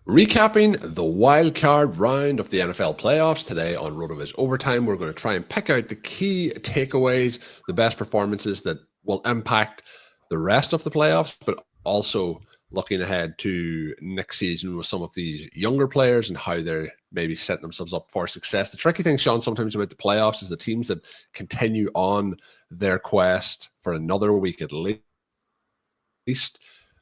Recapping the wildcard round of the NFL playoffs today on RotoViz Overtime, we're going to try and pick out the key takeaways, the best performances that will impact the rest of the playoffs, but also looking ahead to next season with some of these younger players and how they're maybe setting themselves up for success. The tricky thing, Shawn, sometimes about the playoffs is the teams that continue on their quest for another week at least,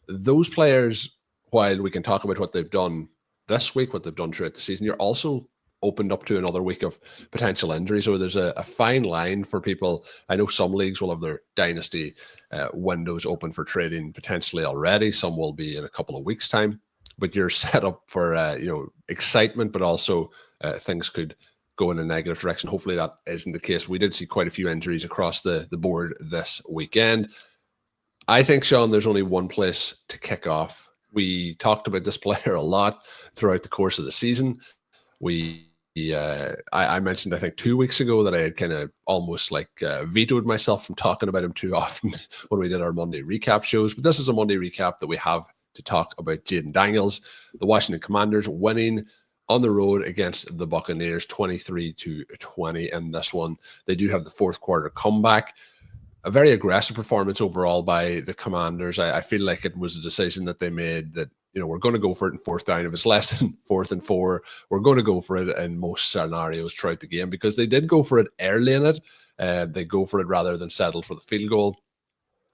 those players, while we can talk about what they've done this week, what they've done throughout the season, you're also opened up to another week of potential injury. So there's a fine line for people. I know some leagues will have their dynasty windows open for trading potentially already. Some will be in a couple of weeks' time. But you're set up for excitement, but also things could go in a negative direction. Hopefully that isn't the case. We did see quite a few injuries across the board this weekend. I think, Shawn, there's only one place to kick off. We talked about this player a lot throughout the course of the season. I mentioned, I think 2 weeks ago, that I had kind of almost vetoed myself from talking about him too often when we did our Monday recap shows. But this is a Monday recap that we have to talk about Jayden Daniels, the Washington Commanders winning on the road against the Buccaneers 23-20 in this one. They do have the fourth quarter comeback. A very aggressive performance overall by the Commanders. I feel like it was a decision that they made that, we're going to go for it in fourth down. If it's less than 4th and 4, we're going to go for it in most scenarios throughout the game, because they did go for it early in it. They go for it rather than settle for the field goal.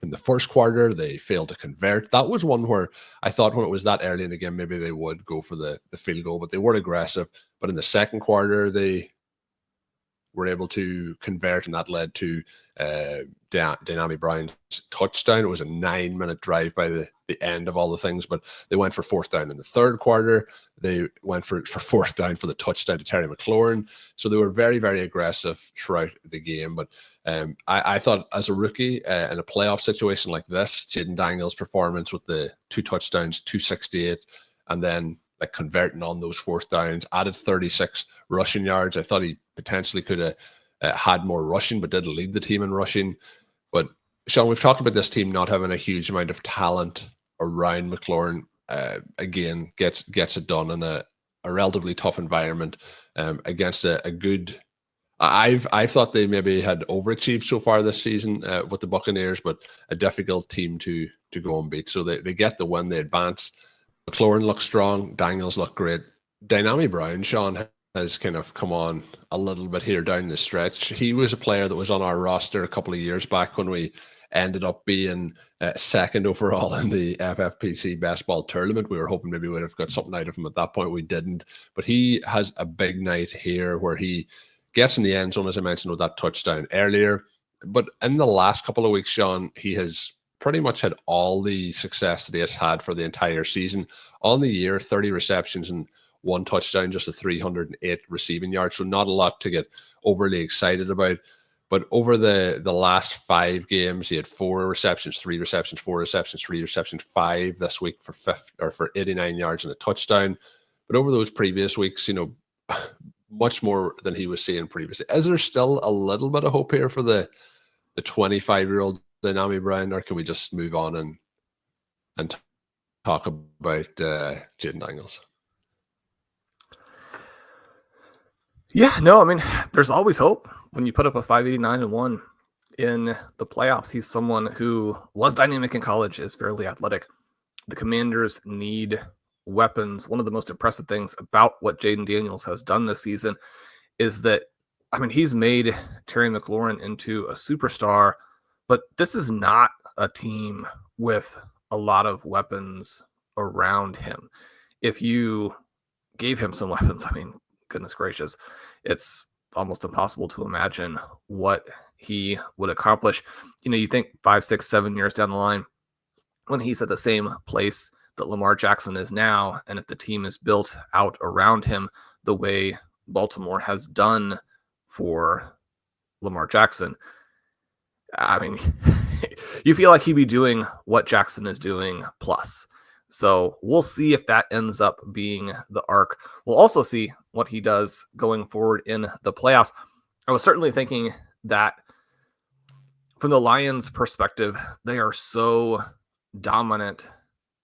In the first quarter, they failed to convert. That was one where I thought when it was that early in the game, maybe they would go for the field goal, but they weren't aggressive. But in the second quarter, they were able to convert, and that led to Dynami Brown's touchdown. It was a 9-minute drive by the end of all the things, but they went for fourth down in the third quarter. They went for fourth down for the touchdown to Terry McLaurin. So they were very, very aggressive throughout the game. But I thought, as a rookie in a playoff situation like this, Jayden Daniels' performance with the 2 touchdowns, 268, and then converting on those fourth downs, added 36 rushing yards. I thought he potentially could have had more rushing, but did lead the team in rushing. But Shawn, we've talked about this team not having a huge amount of talent around McLaurin. Again, gets it done in a relatively tough environment against a good. I thought they maybe had overachieved so far this season with the Buccaneers, but a difficult team to go and beat. So they get the win, they advance. McLaurin looks strong. Daniels look great. Dynami Brown, Shawn, has kind of come on a little bit here down the stretch. He was a player that was on our roster a couple of years back when we ended up being second overall in the FFPC Best Ball Tournament. We were hoping maybe we would have got something out of him at that point. We didn't. But he has a big night here where he gets in the end zone, as I mentioned, with that touchdown earlier. But in the last couple of weeks, Shawn, he has pretty much had all the success that he has had for the entire season. On the year, 30 receptions and 1 touchdown, just a 308 receiving yards. So not a lot to get overly excited about. But over the last 5 games, he had 4 receptions, 3 receptions, 4 receptions, 3 receptions, 5 this week for 89 yards and a touchdown. But over those previous weeks, much more than he was seeing previously. Is there still a little bit of hope here for the 25-year-old Dynami Brown, or can we just move on and talk about Jayden Daniels? Yeah, no, I mean, there's always hope when you put up a 589-1 in the playoffs. He's someone who was dynamic in college, is fairly athletic. The Commanders need weapons. One of the most impressive things about what Jayden Daniels has done this season is that, I mean, he's made Terry McLaurin into a superstar, but this is not a team with a lot of weapons around him. If you gave him some weapons, I mean, goodness gracious, it's almost impossible to imagine what he would accomplish. You think 5, 6, 7 years down the line, when he's at the same place that Lamar Jackson is now, and if the team is built out around him the way Baltimore has done for Lamar Jackson, I mean, you feel like he'd be doing what Jackson is doing plus. So we'll see if that ends up being the arc. We'll also see what he does going forward in the playoffs. I was certainly thinking that from the Lions' perspective, they are so dominant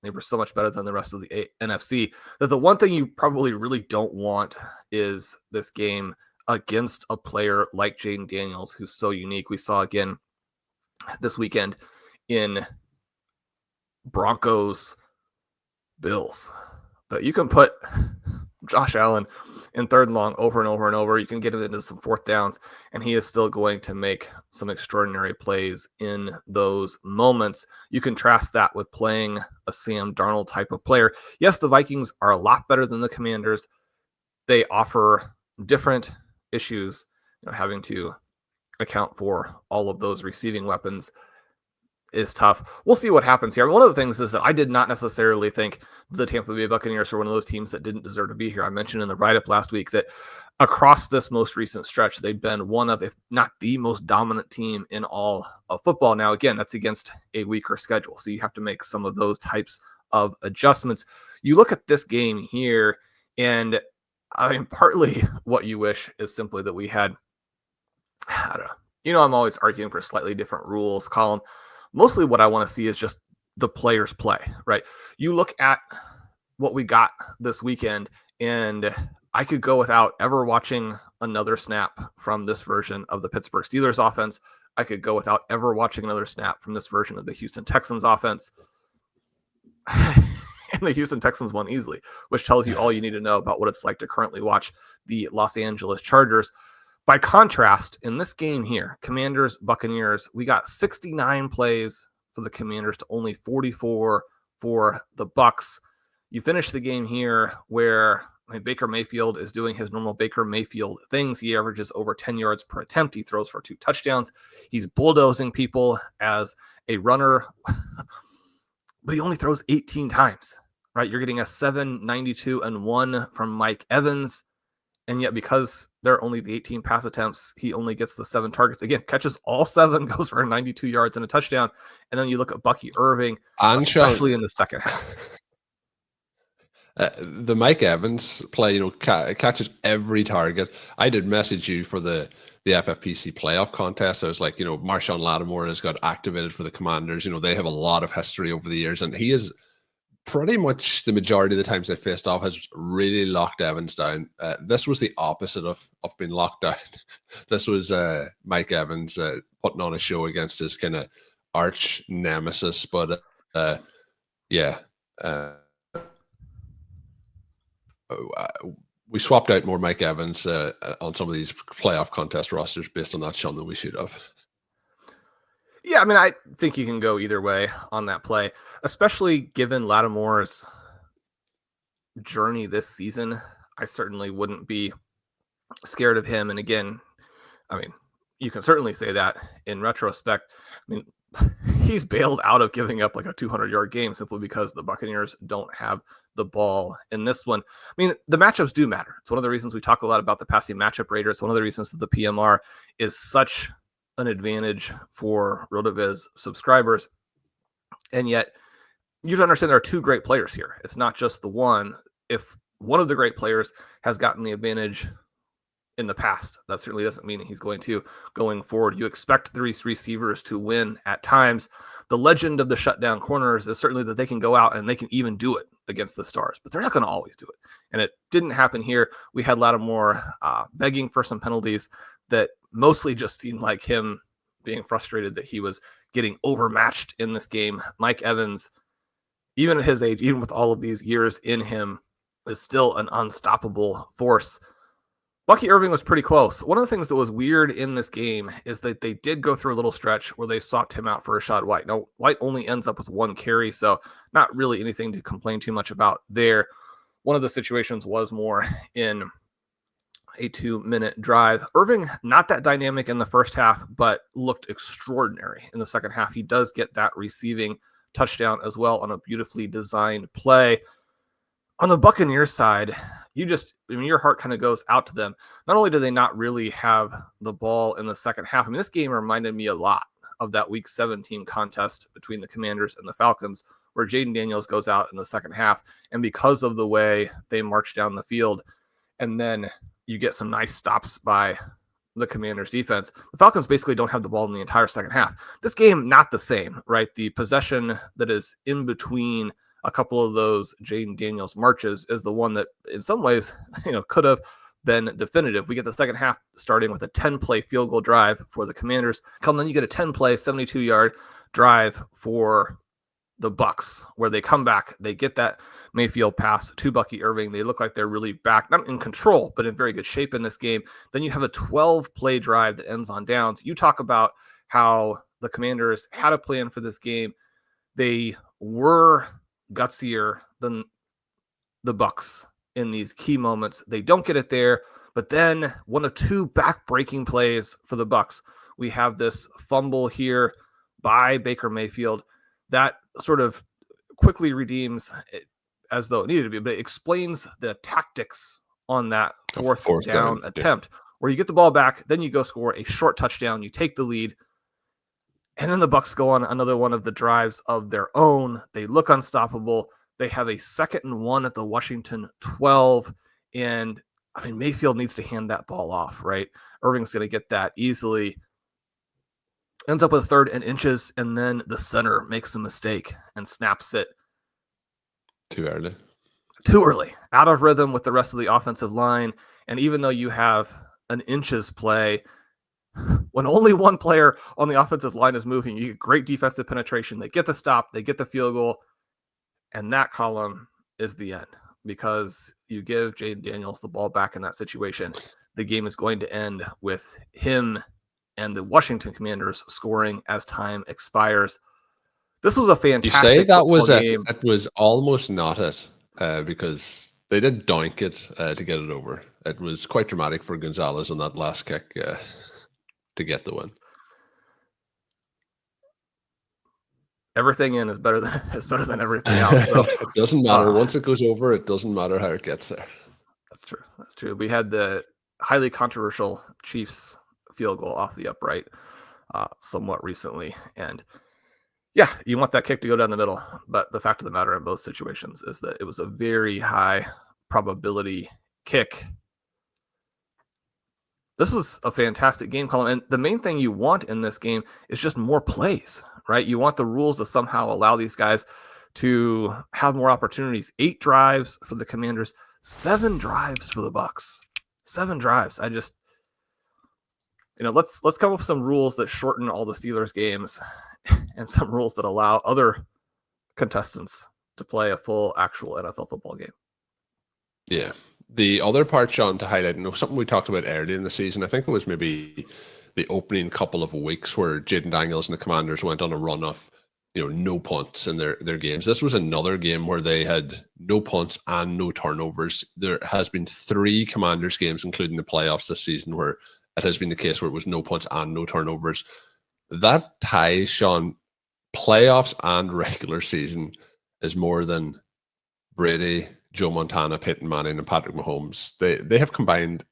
They were so much better than the rest of the NFC that the one thing you probably really don't want is this game against a player like Jayden Daniels, who's so unique. We saw again this weekend in Broncos Bills that you can put Josh Allen in third and long over and over and over. You can get him into some fourth downs, and he is still going to make some extraordinary plays in those moments. You contrast that with playing a Sam Darnold type of player. Yes, the Vikings are a lot better than the Commanders. They offer different issues, having to account for all of those receiving weapons is tough. We'll see what happens here. One of the things is that I did not necessarily think the Tampa Bay Buccaneers were one of those teams that didn't deserve to be here. I mentioned in the write-up last week that across this most recent stretch, they've been one of, if not the most dominant team in all of football. Now, again, that's against a weaker schedule, so you have to make some of those types of adjustments. You look at this game here, and I mean, partly what you wish is simply that we had, I don't know, I'm always arguing for slightly different rules, Colm. Mostly what I want to see is just the players play, right? You look at what we got this weekend, and I could go without ever watching another snap from this version of the Pittsburgh Steelers offense. I could go without ever watching another snap from this version of the Houston Texans offense. And the Houston Texans won easily, which tells you all you need to know about what it's like to currently watch the Los Angeles Chargers. By contrast, in this game here, Commanders, Buccaneers, we got 69 plays for the Commanders to only 44 for the Bucs. You finish the game here where Baker Mayfield is doing his normal Baker Mayfield things. He averages over 10 yards per attempt. He throws for 2 touchdowns. He's bulldozing people as a runner, but he only throws 18 times, right? You're getting a 792-1 from Mike Evans. And yet, because there are only the 18 pass attempts, he only gets the 7 targets. Again, catches all 7, goes for 92 yards and a touchdown. And then you look at Bucky Irving, especially in the second half. The Mike Evans play, catches every target. I did message you for the FFPC playoff contest. I was like, Marshawn Lattimore has got activated for the Commanders. They have a lot of history over the years, and he is pretty much the majority of the times they faced off has really locked Evans down. This was the opposite of being locked down. This was Mike Evans putting on a show against his kind of arch nemesis. But we swapped out more Mike Evans on some of these playoff contest rosters based on that, Shawn, than we should have. Yeah, I mean, I think you can go either way on that play, especially given Lattimore's journey this season. I certainly wouldn't be scared of him. And again, I mean, you can certainly say that in retrospect. I mean, he's bailed out of giving up like a 200-yard game simply because the Buccaneers don't have the ball in this one. I mean, the matchups do matter. It's one of the reasons we talk a lot about the passing matchup rater. It's one of the reasons that the PMR is such an advantage for RotoViz subscribers. And yet you have to understand there are 2 great players here. It's not just the one. If one of the great players has gotten the advantage in the past, that certainly doesn't mean that he's going to going forward. You expect the receivers to win at times. The legend of the shutdown corners is certainly that they can go out and they can even do it against the stars, but they're not going to always do it. And it didn't happen here. We had Lattimore begging for some penalties that mostly just seemed like him being frustrated that he was getting overmatched in this game. Mike Evans, even at his age, even with all of these years in him, is still an unstoppable force. Bucky Irving was pretty close. One of the things that was weird in this game is that they did go through a little stretch where they swapped him out for Rashad White. Now, White only ends up with 1 carry, so not really anything to complain too much about there. One of the situations was more in a 2-minute drive. Irving, not that dynamic in the first half, but looked extraordinary in the second half. He does get that receiving touchdown as well on a beautifully designed play. On the Buccaneers side, your heart kind of goes out to them. Not only do they not really have the ball in the second half, I mean, this game reminded me a lot of that Week 17 contest between the Commanders and the Falcons, where Jayden Daniels goes out in the second half, and because of the way they march down the field, and then you get some nice stops by the Commanders defense, the Falcons basically don't have the ball in the entire second half. This game, not the same, right? The possession that is in between a couple of those Jayden Daniels marches is the one that in some ways, could have been definitive. We get the second half starting with a 10-play field goal drive for the Commanders. Then you get a 10-play, 72-yard drive for the Bucs, where they come back, they get that Mayfield pass to Bucky Irving. They look like they're really back, not in control, but in very good shape in this game. Then you have a 12-play drive that ends on downs. You talk about how the Commanders had a plan for this game. They were gutsier than the Bucs in these key moments. They don't get it there, but then one of two back-breaking plays for the Bucs. We have this fumble here by Baker Mayfield that sort of quickly redeems it as though it needed to be, but it explains the tactics on that fourth down attempt, where you get the ball back, then you go score a short touchdown, you take the lead, and then the Bucs go on another one of the drives of their own. They look unstoppable. They have a 2nd and 1 at the Washington 12, and Mayfield needs to hand that ball off, right? Irving's going to get that easily. Ends up with 3rd and inches, and then the center makes a mistake and snaps it. Too early. Out of rhythm with the rest of the offensive line. And even though you have an inches play, when only one player on the offensive line is moving, you get great defensive penetration. They get the stop, they get the field goal, and that column is the end. Because you give Jayden Daniels the ball back in that situation, the game is going to end with him and the Washington Commanders scoring as time expires. This was a fantastic game. You say that was game. It was almost not it, because they did doink it to get it over. It was quite dramatic for Gonzalez on that last kick to get the win. Everything in is better than everything else. So, it doesn't matter. Once it goes over, it doesn't matter how it gets there. That's true. We had the highly controversial Chiefs field goal off the upright somewhat recently, and yeah, you want that kick to go down the middle, but the fact of the matter in both situations is that it was a very high probability kick. This was a fantastic game, Colm, and the main thing you want in this game is just more plays, right? You want the rules to somehow allow these guys to have more opportunities. 8 drives for the Commanders, 7 drives for the Bucs. 7 drives. Let's come up with some rules that shorten all the Steelers games and some rules that allow other contestants to play a full actual NFL football game. Yeah. The other part, Shawn, to highlight, something we talked about early in the season, I think it was maybe the opening couple of weeks where Jayden Daniels and the Commanders went on a run of, no punts in their games. This was another game where they had no punts and no turnovers. There has been 3 Commanders games, including the playoffs this season, where it has been the case where it was no punts and no turnovers. That ties, Shawn, playoffs and regular season is more than Brady, Joe Montana, Peyton Manning, and Patrick Mahomes. They have combined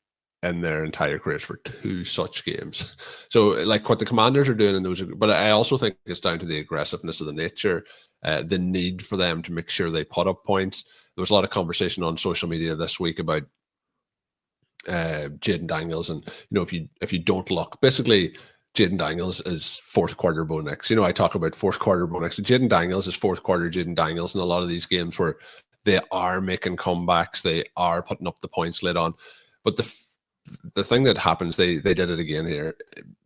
in their entire careers for 2 such games. So, like what the Commanders are doing in those, but I also think it's down to the aggressiveness of the nature, the need for them to make sure they put up points. There was a lot of conversation on social media this week about Jayden Daniels, and if you don't look, basically Jayden Daniels is 4th quarter Bo Nix. I talk about 4th quarter Bo Nix. Jayden Daniels is 4th quarter Jayden Daniels in a lot of these games where they are making comebacks, they are putting up the points late on. But the thing that happens, they did it again here.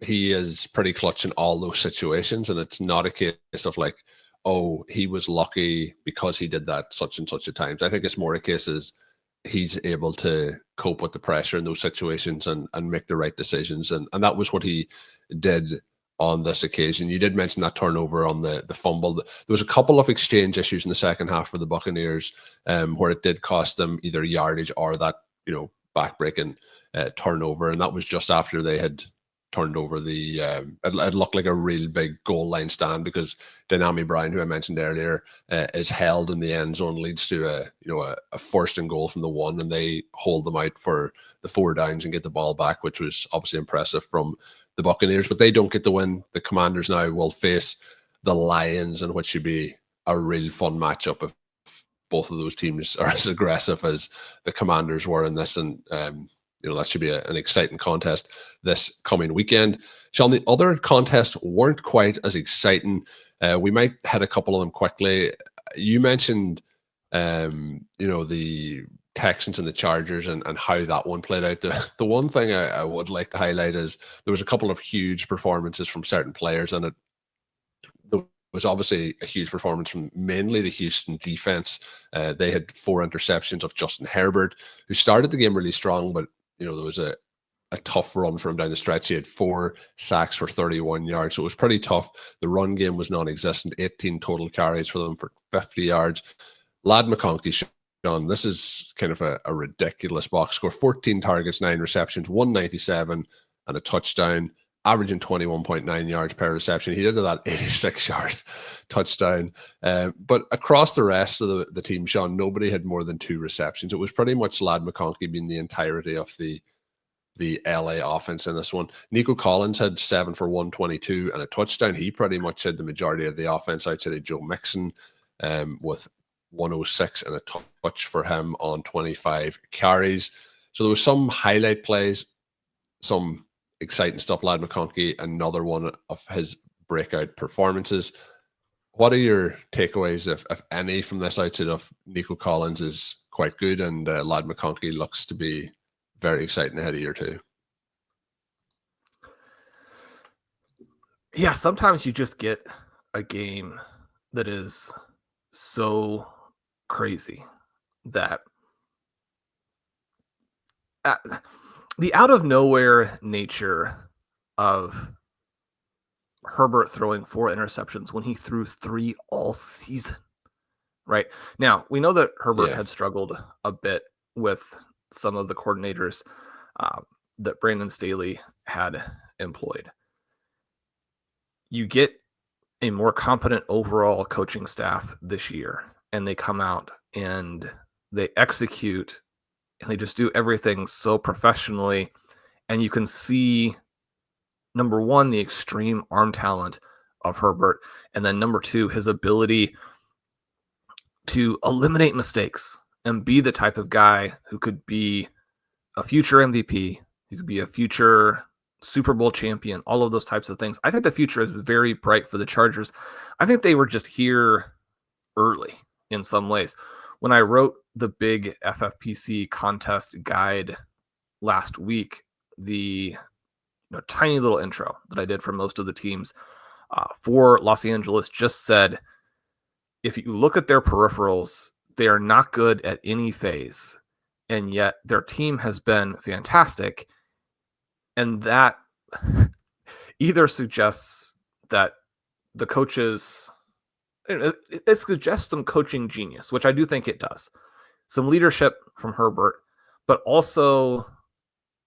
He is pretty clutch in all those situations, and it's not a case of like, oh, he was lucky because he did that such and such at times. I think it's more a case is he's able to cope with the pressure in those situations and make the right decisions. And that was what he did on this occasion. You did mention that turnover on the fumble. There was a couple of exchange issues in the second half for the Buccaneers where it did cost them either yardage or that, back-breaking turnover. And that was just after they had turned over the it looked like a real big goal line stand, because Dynami Brown, who I mentioned earlier, is held in the end zone, leads to a 1st and goal from the 1, and they hold them out for the 4 downs and get the ball back, which was obviously impressive from the Buccaneers. But they don't get the win. The Commanders now will face the Lions, in which should be a real fun matchup if both of those teams are as aggressive as the Commanders were in this, and that should be an exciting contest this coming weekend. Shawn, the other contests weren't quite as exciting. We might hit a couple of them quickly. you mentioned, the Texans and the Chargers and how that one played out. The one thing I would like to highlight is there was a couple of huge performances from certain players, and there was obviously a huge performance from mainly the Houston defense. They had 4 interceptions of Justin Herbert, who started the game really strong, but there was a tough run for him down the stretch. He had 4 sacks for 31 yards, so it was pretty tough. The run game was non-existent. 18 total carries for them for 50 yards. Lad McConkey, Shawn, this is kind of a ridiculous box score. 14 targets, 9 receptions, 197 and a touchdown, averaging 21.9 yards per reception. He did that 86-yard touchdown. But across the rest of the team, Shawn, nobody had more than 2 receptions. It was pretty much Lad McConkey being the entirety of the LA offense in this one. Nico Collins had 7 for 122 and a touchdown. He pretty much had the majority of the offense outside of Joe Mixon, with 106 and a touch for him on 25 carries. So there was some highlight plays, some exciting stuff. Lad McConkey, another one of his breakout performances. What are your takeaways, if any, from this outside of Nico Collins is quite good and Lad McConkey looks to be very exciting ahead of year 2? Yeah, sometimes you just get a game that is so crazy that the out of nowhere nature of Herbert throwing 4 interceptions when he threw 3 all season, right? Now, we know that Herbert had struggled a bit with some of the coordinators that Brandon Staley had employed. You get a more competent overall coaching staff this year, and they come out and they execute and they just do everything so professionally. And you can see, number one, the extreme arm talent of Herbert. And then number 2, his ability to eliminate mistakes and be the type of guy who could be a future MVP, who could be a future Super Bowl champion, all of those types of things. I think the future is very bright for the Chargers. I think they were just here early in some ways. When I wrote the big FFPC contest guide last week, the tiny little intro that I did for most of the teams for Los Angeles just said, if you look at their peripherals, they are not good at any phase, and yet their team has been fantastic. And that either suggests that the coaches, it suggests some coaching genius, which I do think it does, some leadership from Herbert, but also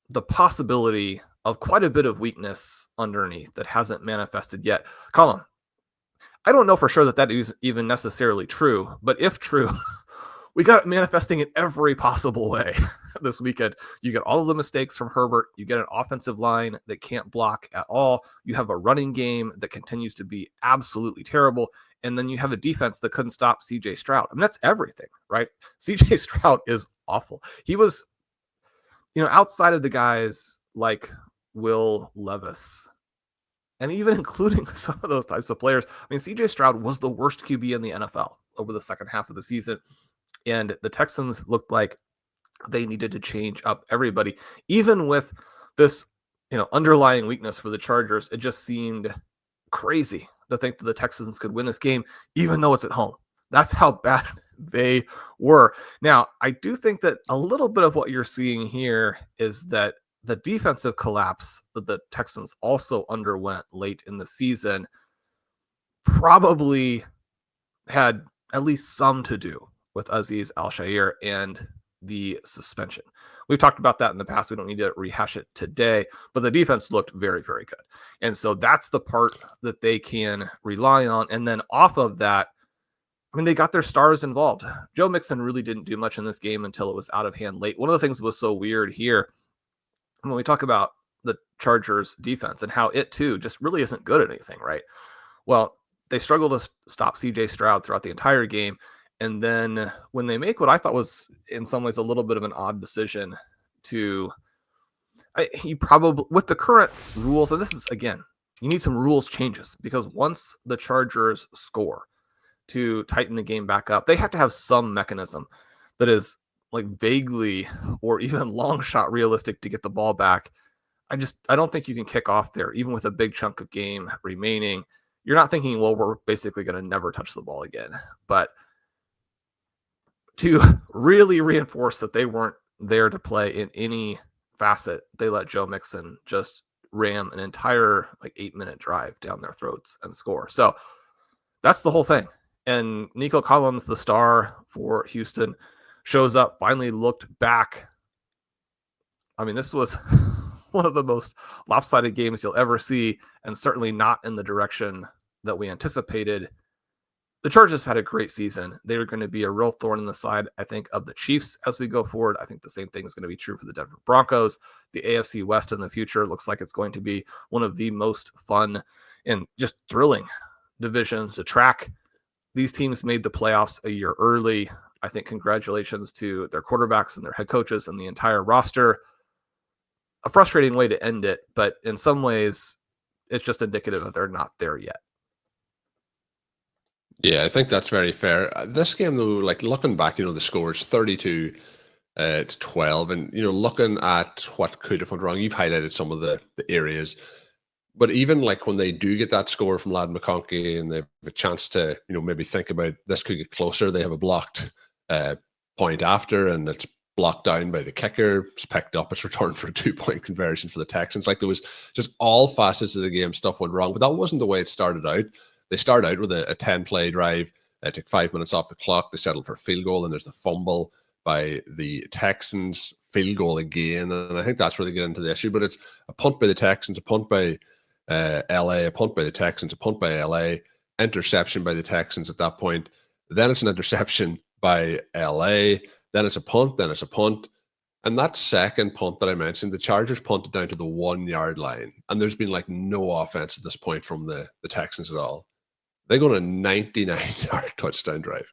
the possibility of quite a bit of weakness underneath that hasn't manifested yet. Colm, I don't know for sure that is even necessarily true, but if true, we got it manifesting in every possible way this weekend. You get all of the mistakes from Herbert. You get an offensive line that can't block at all. You have a running game that continues to be absolutely terrible. And then you have a defense that couldn't stop CJ Stroud. I mean, that's everything, right? CJ Stroud is awful. He was, outside of the guys like Will Levis, and even including some of those types of players, I mean, CJ Stroud was the worst QB in the NFL over the second half of the season. And the Texans looked like they needed to change up everybody. Even with this, underlying weakness for the Chargers, it just seemed crazy to think that the Texans could win this game, even though it's at home. That's how bad they were. Now, I do think that a little bit of what you're seeing here is that the defensive collapse that the Texans also underwent late in the season probably had at least some to do with Azeez Al-Shaair and the suspension. We've talked about that in the past. We don't need to rehash it today, but the defense looked very, very good. And so that's the part that they can rely on. And then off of that, I mean, they got their stars involved. Joe Mixon really didn't do much in this game until it was out of hand late. One of the things that was so weird here, when we talk about the Chargers defense and how it too just really isn't good at anything, right? Well, they struggled to stop CJ Stroud throughout the entire game. And then when they make what I thought was in some ways a little bit of an odd decision you probably, with the current rules, and this is, again, you need some rules changes, because once the Chargers score, to tighten the game back up. They have to have some mechanism that is like vaguely or even long shot realistic to get the ball back. I don't think you can kick off there, even with a big chunk of game remaining. You're not thinking, well, we're basically going to never touch the ball again. But to really reinforce that they weren't there to play in any facet, they let Joe Mixon just ram an entire 8-minute drive down their throats and score. So that's the whole thing. And Nico Collins, the star for Houston, shows up, finally looked back. I mean, this was one of the most lopsided games you'll ever see, and certainly not in the direction that we anticipated. The Chargers have had a great season. They are going to be a real thorn in the side, I think, of the Chiefs as we go forward. I think the same thing is going to be true for the Denver Broncos. The AFC West in the future looks like it's going to be one of the most fun and just thrilling divisions to track. These teams made the playoffs a year early. I think congratulations to their quarterbacks and their head coaches and the entire roster. A frustrating way to end it, but in some ways, it's just indicative that they're not there yet. Yeah, I think that's very fair. This game, though, looking back, the scores 32 to 12, and looking at what could have went wrong, you've highlighted some of the areas. But even when they do get that score from Lad McConkey and they have a chance to maybe think about this could get closer, they have a blocked point after, and it's blocked down by the kicker. It's picked up. It's returned for a 2-point conversion for the Texans. There was just all facets of the game. Stuff went wrong, but that wasn't the way it started out. They start out with a 10-play drive. It took 5 minutes off the clock. They settled for a field goal, and there's the fumble by the Texans. Field goal again, and I think that's where they get into the issue. But it's a punt by the Texans, a punt by LA, a punt by the Texans, a punt by LA, interception by the Texans at that point. Then it's an interception by LA. Then it's a punt. Then it's a punt. And that second punt that I mentioned, the Chargers punted down to the 1-yard line. And there's been no offense at this point from the Texans at all. They go on a 99-yard touchdown drive.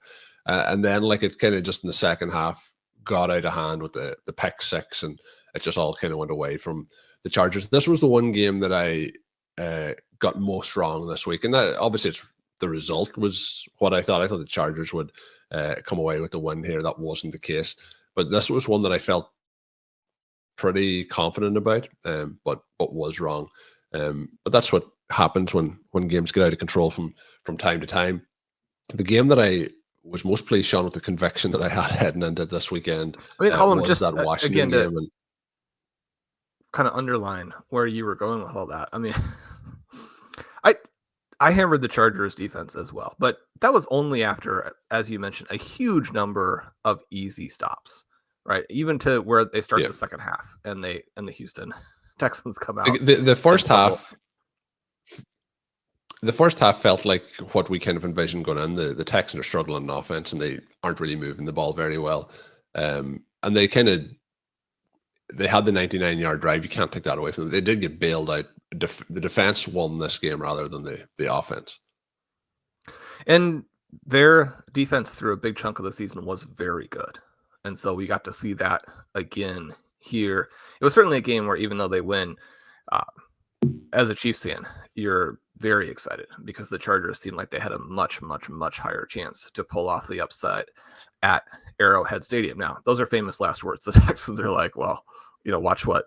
And then it kind of just in the second half got out of hand with the pick six, and it just all kind of went away from the Chargers. This was the one game that I got most wrong this week. And that obviously the result was what I thought. I thought the Chargers would come away with the win here. That wasn't the case. But this was one that I felt pretty confident about, but was wrong. But that's what happens when games get out of control from time to time. The game that I was most pleased, Shawn, with the conviction that I had heading into this weekend. I mean, Colm, was just that Washington again, game. And kind of underline where you were going with all that. I mean, I hammered the Chargers defense as well, but that was only after, as you mentioned, a huge number of easy stops, right? Even to where they start the second half and the Houston Texans come out. The first half. The first half felt like what we kind of envisioned going in. The Texans are struggling in offense, and they aren't really moving the ball very well. And they had the 99-yard drive. You can't take that away from them. They did get bailed out. The defense won this game rather than the offense. And their defense through a big chunk of the season was very good. And so we got to see that again here. It was certainly a game where even though they win, as a Chiefs fan, you're very excited because the Chargers seemed like they had a much, much, much higher chance to pull off the upside at Arrowhead Stadium. Now, those are famous last words. The Texans are like, well, watch what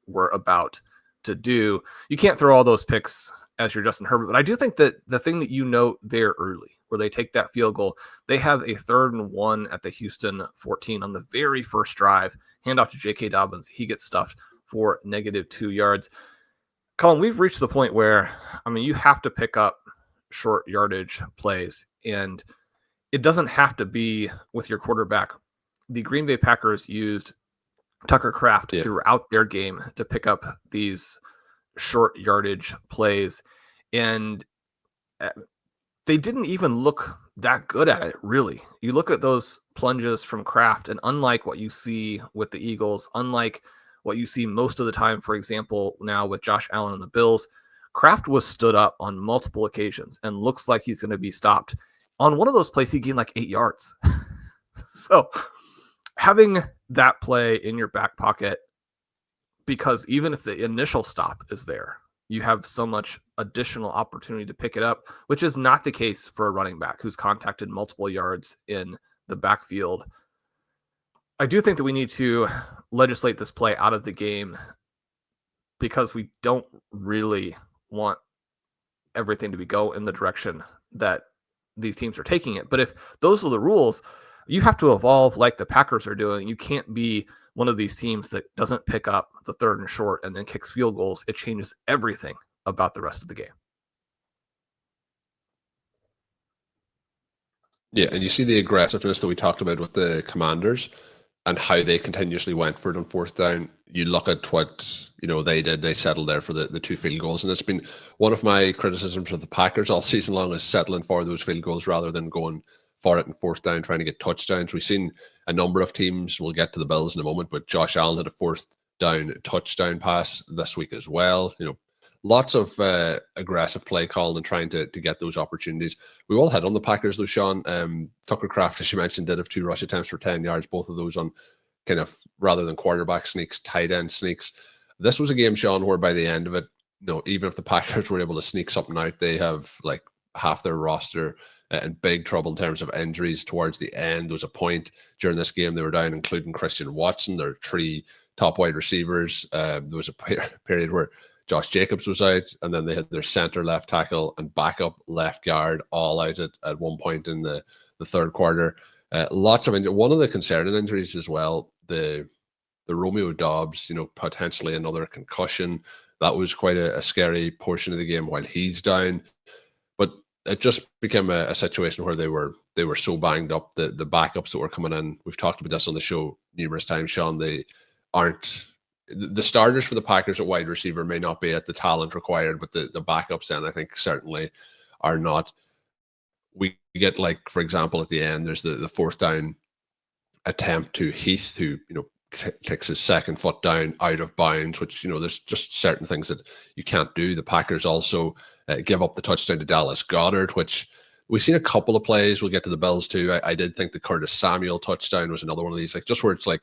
we're about to do. You can't throw all those picks as your Justin Herbert, but I do think that the thing that there early, where they take that field goal, they have a 3rd and 1 at the Houston 14 on the very first drive, hand off to J.K. Dobbins. He gets stuffed for -2 yards. Colm, we've reached the point where, you have to pick up short yardage plays, and it doesn't have to be with your quarterback. The Green Bay Packers used Tucker Kraft throughout their game to pick up these short yardage plays, and they didn't even look that good at it, really. You look at those plunges from Kraft, and unlike what you see with the Eagles, unlike what you see most of the time, for example, now with Josh Allen and the Bills, Kraft was stood up on multiple occasions and looks like he's going to be stopped. On one of those plays, he gained 8 yards. So having that play in your back pocket, because even if the initial stop is there, you have so much additional opportunity to pick it up, which is not the case for a running back who's contacted multiple yards in the backfield. I do think that we need to legislate this play out of the game because we don't really want everything to go in the direction that these teams are taking it. But if those are the rules, you have to evolve like the Packers are doing. You can't be one of these teams that doesn't pick up the 3rd and short and then kicks field goals. It changes everything about the rest of the game. Yeah, and you see the aggressiveness that we talked about with the Commanders and how they continuously went for it on 4th down. You look at what they did. They settled there for the 2 field goals, and it's been one of my criticisms of the Packers all season long is settling for those field goals rather than going for it in 4th down, trying to get touchdowns. We've seen a number of teams. We'll get to the Bills in a moment, but Josh Allen had a 4th down touchdown pass this week as well. Lots of aggressive play calling and trying to get those opportunities. We all hit on the Packers though, Shawn. Tucker Kraft, as you mentioned, did have 2 rush attempts for 10 yards, both of those on kind of rather than quarterback sneaks, tight end sneaks. This was a game, Shawn, where by the end of it, even if the Packers were able to sneak something out, they have like half their roster in big trouble in terms of injuries towards the end. There was a point during this game they were down, including Christian Watson, their 3 top wide receivers. There was a period where Josh Jacobs was out, and then they had their center, left tackle, and backup left guard all out at one point in the 3rd quarter. Lots of injuries. One of the concerning injuries as well, the Romeo Dobbs, potentially another concussion. That was quite a scary portion of the game while he's down. But it just became a situation where they were so banged up. The backups that were coming in, we've talked about this on the show numerous times, Shawn, they aren't. The starters for the Packers at wide receiver may not be at the talent required, but the backups then I think certainly are not. We get, like, for example, at the end, there's the 4th down attempt to Heath, who, kicks his 2nd foot down out of bounds, which, there's just certain things that you can't do. The Packers also give up the touchdown to Dallas Goedert, which we've seen a couple of plays. We'll get to the Bills too. I did think the Curtis Samuel touchdown was another one of these, like, just where it's like,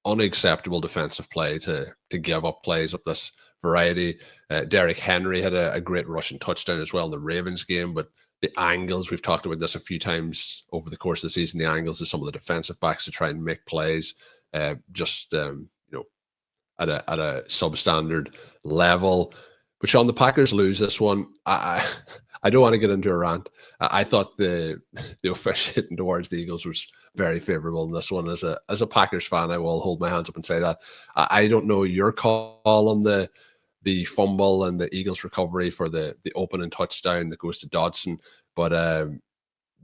unacceptable defensive play to give up plays of this variety. Derrick Henry had a great rushing touchdown as well in the Ravens game, but the angles, we've talked about this a few times over the course of the season, the angles of some of the defensive backs to try and make plays at a substandard level. But Shawn, the Packers lose this one. I don't want to get into a rant. I thought the officiating towards the Eagles was very favorable in this one. As a Packers fan, I will hold my hands up and say that. I don't know your call on the fumble and the Eagles recovery for the opening touchdown that goes to Dodson, but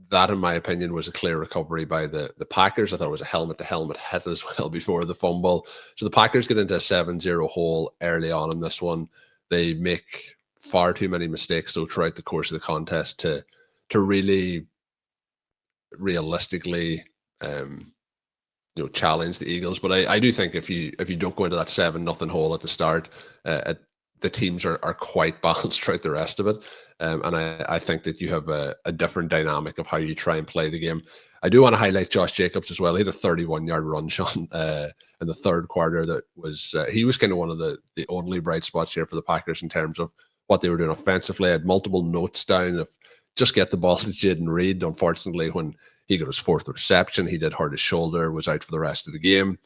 that, in my opinion, was a clear recovery by the Packers. I thought it was a helmet-to-helmet hit as well before the fumble. So the Packers get into a 7-0 hole early on in this one. They make far too many mistakes though throughout the course of the contest to really realistically challenge the Eagles. But I do think if you don't go into that 7-0 hole at the start, the teams are quite balanced throughout the rest of it. And I think that you have a different dynamic of how you try and play the game. I do want to highlight Josh Jacobs as well. He had a 31-yard run, Shawn, in the 3rd quarter. That was he was kind of one of the only bright spots here for the Packers in terms of what they were doing offensively. I had multiple notes down of just get the ball to Jayden Reed. Unfortunately, when he got his 4th reception, he did hurt his shoulder, was out for the rest of the game.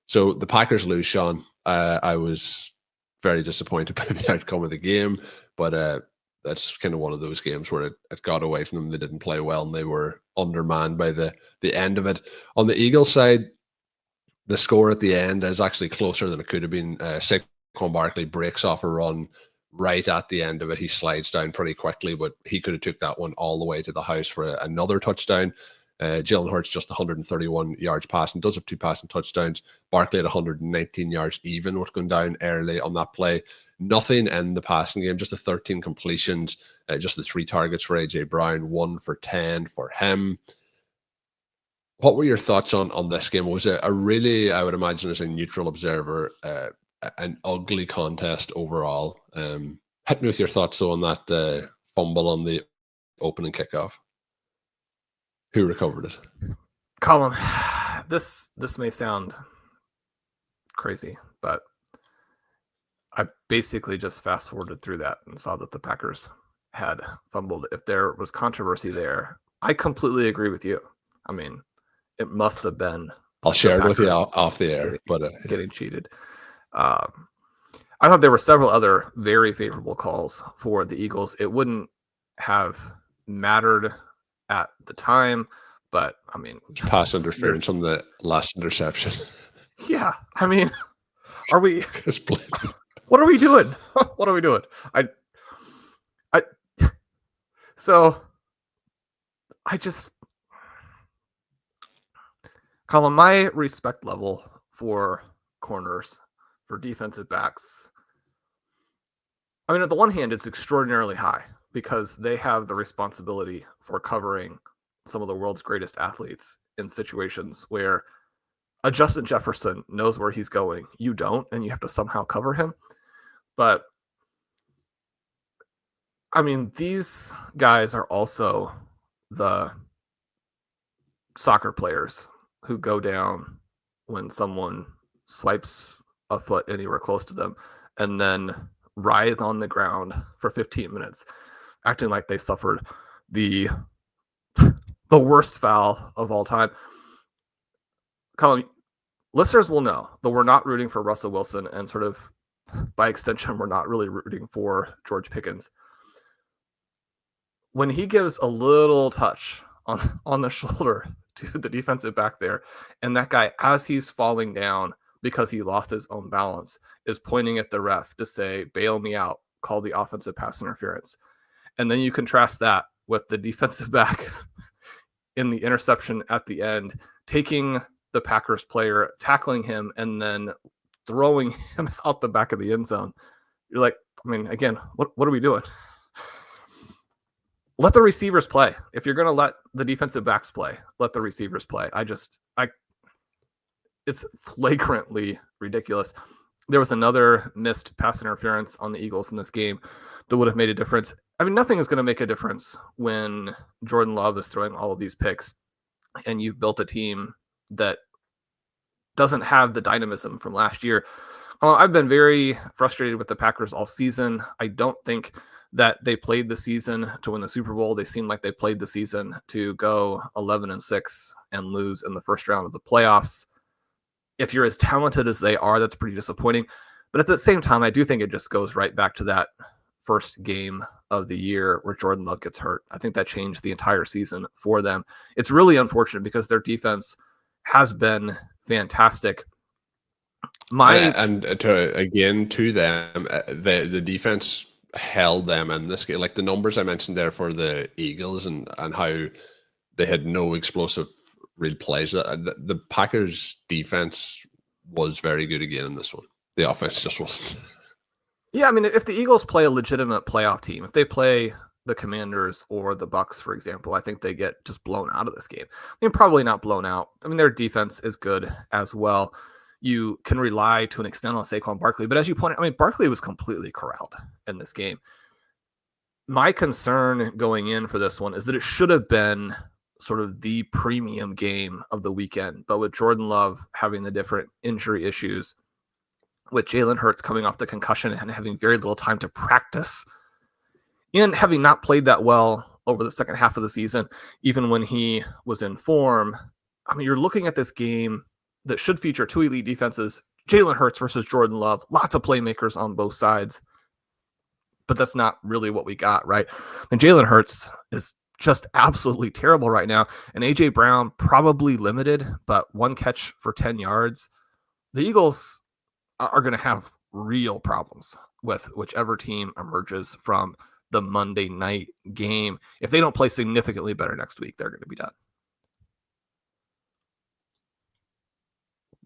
So the Packers lose, Shawn. I was very disappointed by the outcome of the game, but that's kind of one of those games where it got away from them. They didn't play well, and they were undermanned by the end of it. On the Eagles side, the score at the end is actually closer than it could have been. Saquon Barkley breaks off a run right at the end of it. He slides down pretty quickly, but he could have took that one all the way to the house for another touchdown. Jalen Hurts just 131 yards passing, does have 2 passing touchdowns. Barkley at 119 yards even, what's going down early on that play. Nothing in the passing game, just the 13 completions, just the 3 targets for A.J. Brown, 1 for 10 for him. What were your thoughts on this game? Was it a really, I would imagine as a neutral observer, an ugly contest overall? Hit me with your thoughts though on that fumble on the opening kickoff. Who recovered it? Colm, this may sound crazy, but I basically just fast forwarded through that and saw that the Packers had fumbled. If there was controversy there, I completely agree with you. I mean, it must have been. I'll share it with you off the air, but getting cheated. I thought there were several other very favorable calls for the Eagles. It wouldn't have mattered at the time, but I mean, pass interference on the last interception. Yeah, I mean, are we? What are we doing? What are we doing? Colm, my respect level for corners, for defensive backs, I mean, at the one hand, it's extraordinarily high because they have the responsibility for covering some of the world's greatest athletes in situations where a Justin Jefferson knows where he's going. You don't, and you have to somehow cover him. But, I mean, these guys are also the soccer players who go down when someone swipes a foot anywhere close to them and then writhe on the ground for 15 minutes, acting like they suffered the worst foul of all time. Colm, listeners will know that we're not rooting for Russell Wilson, and sort of by extension, we're not really rooting for George Pickens. When he gives a little touch on the shoulder to the defensive back there, and that guy, as he's falling down because he lost his own balance, is pointing at the ref to say, bail me out, call the offensive pass interference. And then you contrast that with the defensive back in the interception at the end, taking the Packers player, tackling him, and then throwing him out the back of the end zone. You're like, I mean, again, what are we doing? Let the receivers play. If you're going to let the defensive backs play, let the receivers play. It's flagrantly ridiculous. There was another missed pass interference on the Eagles in this game that would have made a difference. I mean, nothing is going to make a difference when Jordan Love is throwing all of these picks and you've built a team that doesn't have the dynamism from last year. I've been very frustrated with the Packers all season. I don't think that they played the season to win the Super Bowl. They seem like they played the season to go 11-6 and lose in the first round of the playoffs. If you're as talented as they are, that's pretty disappointing. But at the same time, I do think it just goes right back to that first game of the year where Jordan Love gets hurt. I think that changed the entire season for them. It's really unfortunate because their defense has been fantastic. To them, the defense held them in this game. Like the numbers I mentioned there for the Eagles and how they had no explosive real plays. The Packers defense was very good again in this one. The offense just wasn't. Yeah, I mean, if the Eagles play a legitimate playoff team, if they play the Commanders or the Bucks, for example, I think they get just blown out of this game. I mean, probably not blown out. I mean, their defense is good as well. You can rely to an extent on Saquon Barkley, but as you pointed, I mean, Barkley was completely corralled in this game. My concern going in for this one is that it should have been sort of the premium game of the weekend, but with Jordan Love having the different injury issues, with Jalen Hurts coming off the concussion and having very little time to practice, and having not played that well over the second half of the season, even when he was in form, I mean, you're looking at this game that should feature two elite defenses, Jalen Hurts versus Jordan Love, lots of playmakers on both sides, but that's not really what we got, right? And Jalen Hurts is just absolutely terrible right now, and A.J. Brown probably limited, but one catch for 10 yards. The Eagles are going to have real problems with whichever team emerges from the Monday night game. If they don't play significantly better next week, they're going to be done.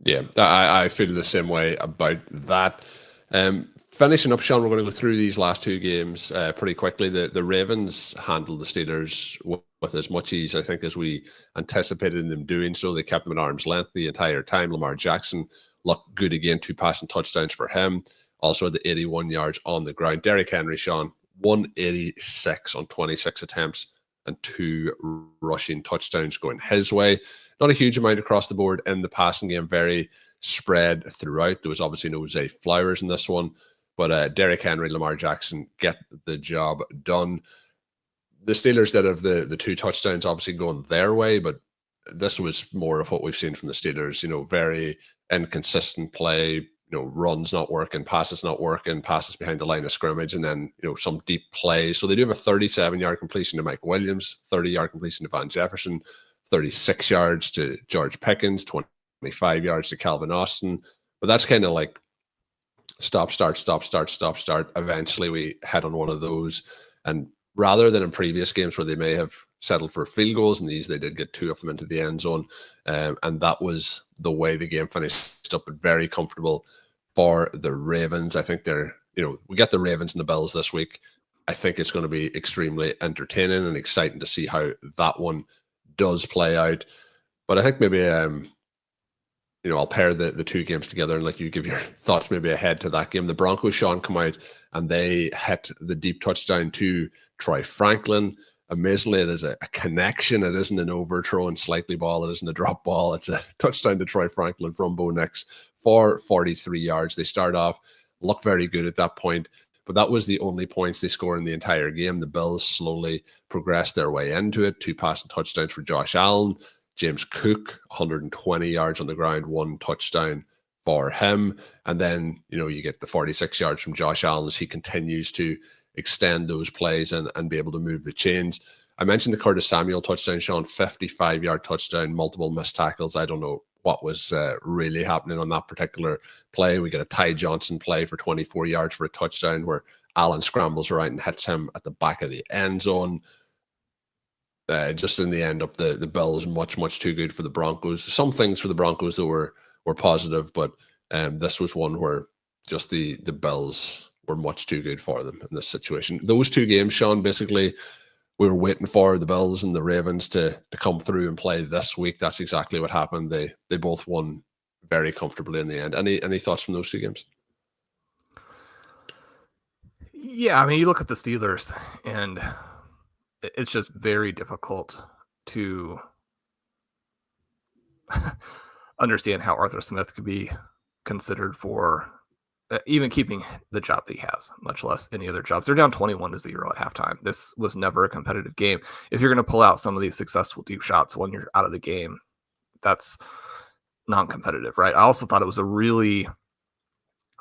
Yeah, I feel the same way about that. Finishing up, Shawn, we're going to go through these last two games pretty quickly. The Ravens handled the Steelers with as much ease, I think, as we anticipated them doing so. They kept them at arm's length the entire time. Lamar Jackson looked good again, 2 passing touchdowns for him. Also the 81 yards on the ground. Derrick Henry, Shawn, 186 on 26 attempts and 2 rushing touchdowns going his way. Not a huge amount across the board in the passing game, very spread throughout. There was obviously no Zay Flowers in this one, But Derrick Henry, Lamar Jackson get the job done. The Steelers did have the 2 touchdowns obviously going their way, but this was more of what we've seen from the Steelers, very inconsistent play, runs not working, passes not working, passes behind the line of scrimmage, and then, some deep plays. So they do have a 37-yard completion to Mike Williams, 30-yard completion to Van Jefferson, 36 yards to George Pickens, 25 yards to Calvin Austin. But that's kind of like stop, start, stop, start, stop, start. Eventually we hit on one of those. And rather than in previous games where they may have settled for field goals, and these they did get 2 of them into the end zone. And that was the way the game finished up, but very comfortable for the Ravens. I think we get the Ravens and the Bills this week. I think it's going to be extremely entertaining and exciting to see how that one does play out. But I think maybe I'll pair the 2 games together and let you give your thoughts maybe ahead to that game. The Broncos, Shawn, come out and they hit the deep touchdown to Troy Franklin. Amazingly, it is a connection. It isn't an overthrow and slightly ball. It isn't a drop ball. It's a touchdown to Troy Franklin from Bo Nix for 43 yards. They start off, look very good at that point, but that was the only points they scored in the entire game. The Bills slowly progressed their way into it. 2 passing touchdowns for Josh Allen. James Cook, 120 yards on the ground, 1 touchdown for him. And then, you get the 46 yards from Josh Allen as he continues to extend those plays and be able to move the chains. I mentioned the Curtis Samuel touchdown, Shawn, 55-yard touchdown, multiple missed tackles. I don't know what was really happening on that particular play. We get a Ty Johnson play for 24 yards for a touchdown where Allen scrambles around and hits him at the back of the end zone. Just in the end up, the Bills much, much too good for the Broncos. Some things for the Broncos that were positive, but this was one where just the Bills were much too good for them in this situation. Those 2 games, Shawn, basically we were waiting for the Bills and the Ravens to come through and play this week. That's exactly what happened. They both won very comfortably in the end. Any thoughts from those 2 games? Yeah, I mean, you look at the Steelers and it's just very difficult to understand how Arthur Smith could be considered for even keeping the job that he has, much less any other jobs. They're down 21-0 at halftime. This was never a competitive game. If you're going to pull out some of these successful deep shots when you're out of the game, that's non-competitive, right? I also thought it was a really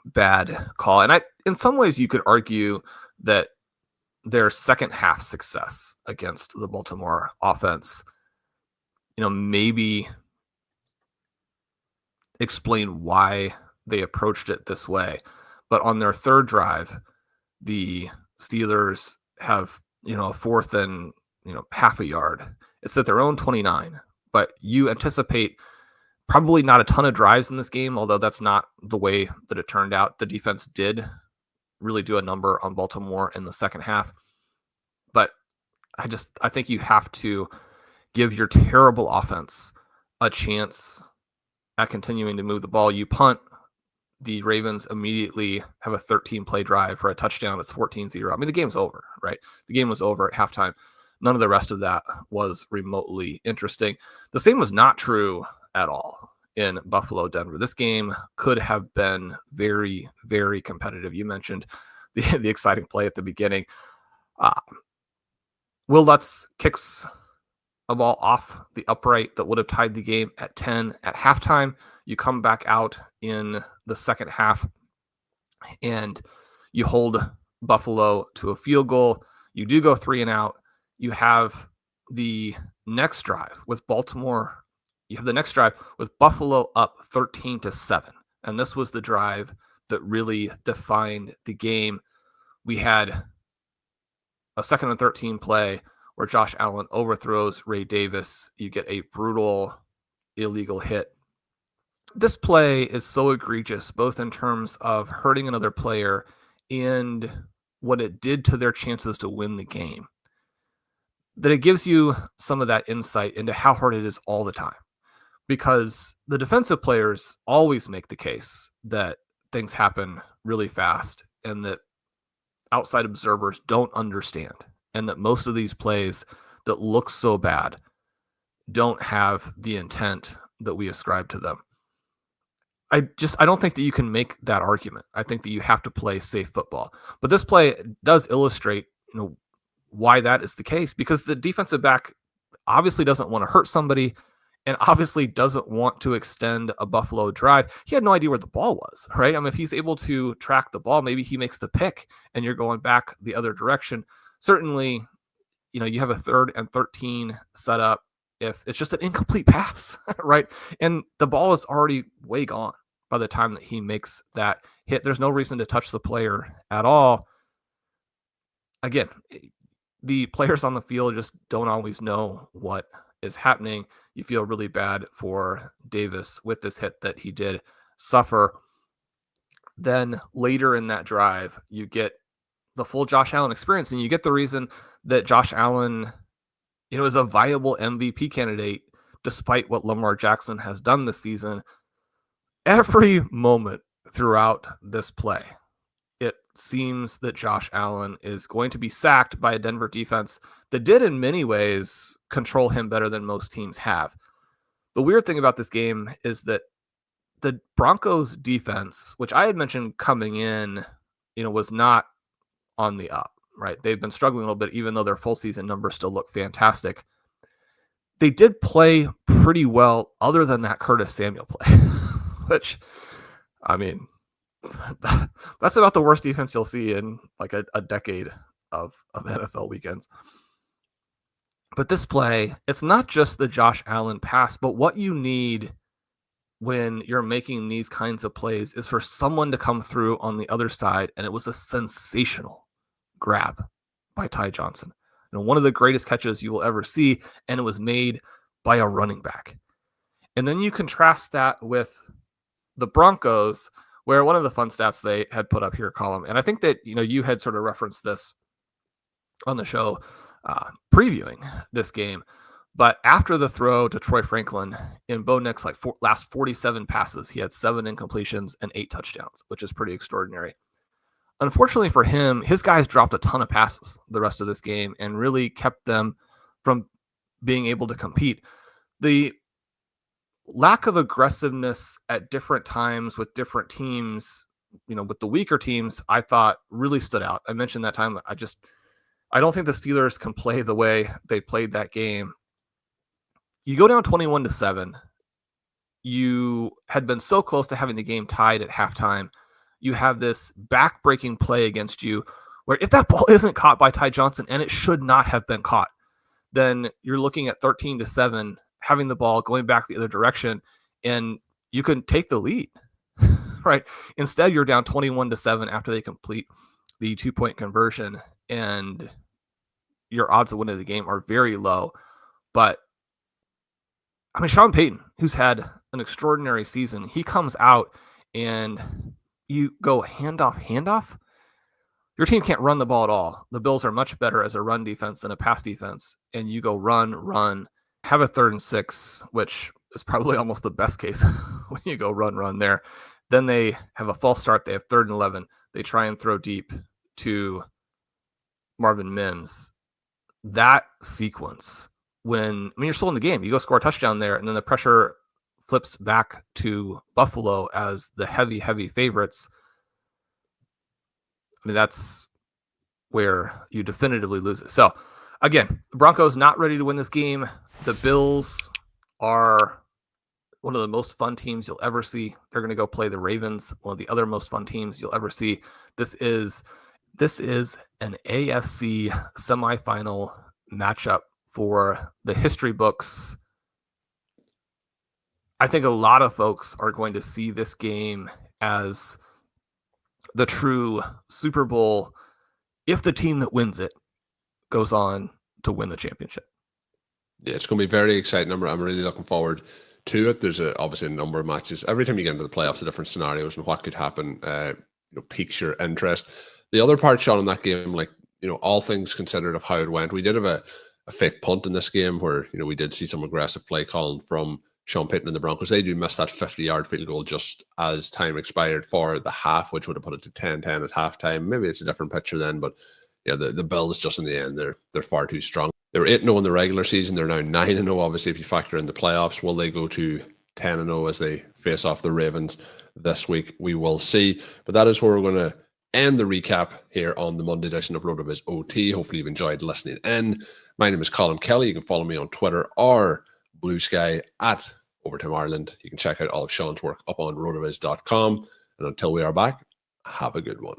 bad call. And in some ways, you could argue that their second half success against the Baltimore offense, maybe explain why they approached it this way. But on their third drive, the Steelers have, a 4th and, half a yard. It's at their own 29, but you anticipate probably not a ton of drives in this game, although that's not the way that it turned out. The defense did really do a number on Baltimore in the second half. But I think you have to give your terrible offense a chance at continuing to move the ball. You punt, the Ravens immediately have a 13-play drive for a touchdown. It's 14-0. I mean, the game's over, right? The game was over at halftime. None of the rest of that was remotely interesting. The same was not true at all in Buffalo, Denver. This game could have been very, very competitive. You mentioned the exciting play at the beginning. Will Lutz kicks a ball off the upright that would have tied the game at 10 at halftime. You come back out in the second half and you hold Buffalo to a field goal. You do go 3 and out. You have the next drive with Baltimore. You have the next drive with Buffalo up 13-7. And this was the drive that really defined the game. We had a 2nd and 13 play where Josh Allen overthrows Ray Davis. You get a brutal illegal hit. This play is so egregious, both in terms of hurting another player and what it did to their chances to win the game, that it gives you some of that insight into how hard it is all the time. Because the defensive players always make the case that things happen really fast and that outside observers don't understand, and that most of these plays that look so bad don't have the intent that we ascribe to them. I don't think that you can make that argument. I think that you have to play safe football. But this play does illustrate, why that is the case, because the defensive back obviously doesn't want to hurt somebody and obviously doesn't want to extend a Buffalo drive. He had no idea where the ball was, right? I mean, if he's able to track the ball, maybe he makes the pick and you're going back the other direction. Certainly, you have a 3rd and 13 set up if it's just an incomplete pass, right? And the ball is already way gone by the time that he makes that hit. There's no reason to touch the player at all. Again, the players on the field just don't always know what is happening. You feel really bad for Davis with this hit that he did suffer. Then later in that drive, you get the full Josh Allen experience, and you get the reason that Josh Allen, is a viable MVP candidate despite what Lamar Jackson has done this season. Every moment throughout this play, it seems that Josh Allen is going to be sacked by a Denver defense that did in many ways control him better than most teams have. The weird thing about this game is that the Broncos defense, which I had mentioned coming in, was not on the up, right? They've been struggling a little bit, even though their full season numbers still look fantastic. They did play pretty well other than that Curtis Samuel play, which, I mean, that's about the worst defense you'll see in like a decade of NFL weekends. But this play, it's not just the Josh Allen pass, but what you need when you're making these kinds of plays is for someone to come through on the other side. And it was a sensational grab by Ty Johnson. One of the greatest catches you will ever see, and it was made by a running back. And then you contrast that with the Broncos, where one of the fun stats they had put up here, Colm, and I think that you had sort of referenced this on the show previewing this game, but after the throw to Troy Franklin in Bo Nix's last 47 passes, he had 7 incompletions and 8 touchdowns, which is pretty extraordinary. Unfortunately for him, his guys dropped a ton of passes the rest of this game and really kept them from being able to compete. The lack of aggressiveness at different times with different teams, with the weaker teams, I thought really stood out. I mentioned that time. I don't think the Steelers can play the way they played that game. You go down 21-7. You had been so close to having the game tied at halftime. You have this back-breaking play against you where if that ball isn't caught by Ty Johnson, and it should not have been caught, then you're looking at 13-7, having the ball going back the other direction, and you can take the lead, right? Instead, you're down 21-7 after they complete the 2-point conversion, and your odds of winning the game are very low. But, I mean, Sean Payton, who's had an extraordinary season, he comes out and you go handoff. Your team can't run the ball at all. The Bills are much better as a run defense than a pass defense. And you go run, have a 3rd and 6, which is probably almost the best case when you go run there. Then they have a false start. They have 3rd and 11. They try and throw deep to Marvin Mims. That sequence, you're still in the game. You go score a touchdown there, and then the pressure flips back to Buffalo as the heavy favorites. I mean, that's where you definitively lose it. So, again, the Broncos not ready to win this game. The Bills are one of the most fun teams you'll ever see. They're going to go play the Ravens, one of the other most fun teams you'll ever see. This is an AFC semifinal matchup for the history books. I think a lot of folks are going to see this game as the true Super Bowl if the team that wins it goes on to win the championship. Yeah, it's going to be very exciting. I'm really looking forward to it. There's obviously a number of matches. Every time you get into the playoffs, the different scenarios and what could happen piques your interest. The other part, Shawn, in that game, all things considered of how it went, we did have a fake punt in this game where, we did see some aggressive play calling from Sean Payton and the Broncos. They do miss that 50-yard field goal just as time expired for the half, which would have put it to 10-10 at halftime. Maybe it's a different picture then, but yeah, the Bills just in the end, they're far too strong. They were 8-0 in the regular season. They're now 9-0, obviously, if you factor in the playoffs. Will they go to 10-0 as they face off the Ravens this week. We will see. But that is where we're going to end the recap here on the Monday edition of RotoViz OT. Hopefully you've enjoyed listening in. My name is Colm Kelly. You can follow me on Twitter or Blue Sky at Overtime Ireland. You can check out all of Shawn's work up on rotoviz.com. And until we are back, have a good one.